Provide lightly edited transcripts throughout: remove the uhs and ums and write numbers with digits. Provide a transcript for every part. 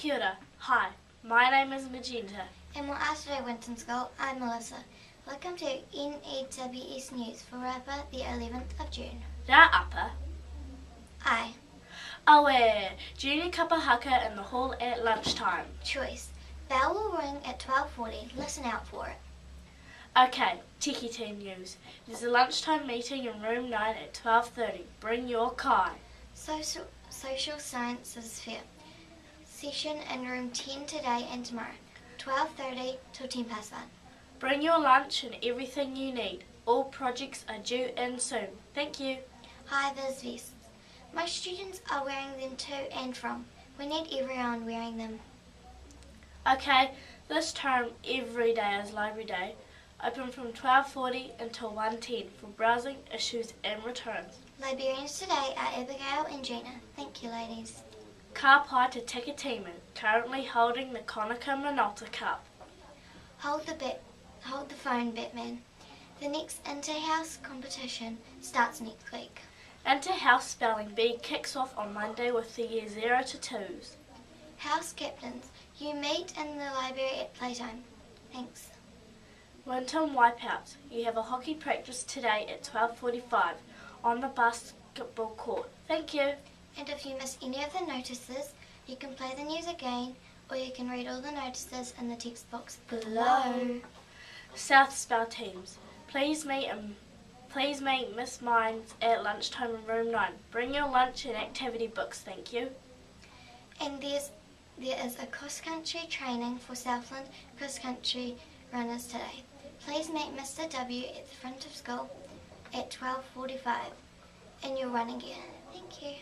Kia ora. Hi, my name is Magenta. And we're today, Winton School. I'm Melissa. Welcome to N.E.W.S News for Rapa, the 11th of June. Rā apa. Aye. Awe, junior Kapa Haka in the hall at lunchtime. Choice. Bell will ring at 12:40. Listen out for it. Okay, Tec'y team news. There's a lunchtime meeting in room 9 at 12:30. Bring your kai. Social Sciences Fair. Session in room 10 today and tomorrow. 12:30 till 1:10. Bring your lunch and everything you need. All projects are due in soon. Thank you. Hi, VIZ VESTS. My students are wearing them to and from. We need everyone wearing them. Okay, this term every day is Library Day. Open from 12:40 until 1:10 for browsing, issues and returns. Librarians today are Abigail and Geena. Thank you, ladies. Ka pai te Tec'y team currently holding the Konaka Minolta Cup. Hold the phone, Batman. The next inter-house competition starts next week. Inter-house spelling bee kicks off on Monday with the year 0 to 2s. House captains, you meet in the library at playtime. Thanks. Winton wipeouts. You have a hockey practice today at 12:45 on the basketball court. Thank you. And if you miss any of the notices, you can play the news again, or you can read all the notices in the text box below. South Spell teams. Please meet Miss Mines at lunchtime in room 9. Bring your lunch and activity books, thank you. And there is a cross-country training for Southland cross-country runners today. Please meet Mr. W at the front of school at 12:45 in your running gear. Thank you.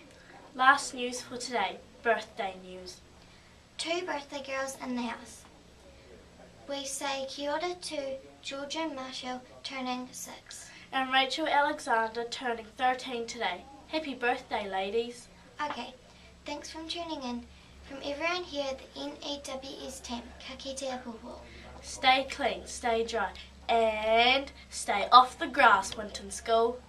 Last news for today, birthday news. 2 birthday girls in the house. We say kia ora to Georgia Marshall turning 6. And Rachel Alexander turning 13 today. Happy birthday, ladies. Okay, thanks for tuning in. From everyone here at the N.E.W.S team, ka kite a pupo. Stay clean, stay dry, and stay off the grass, Winton School.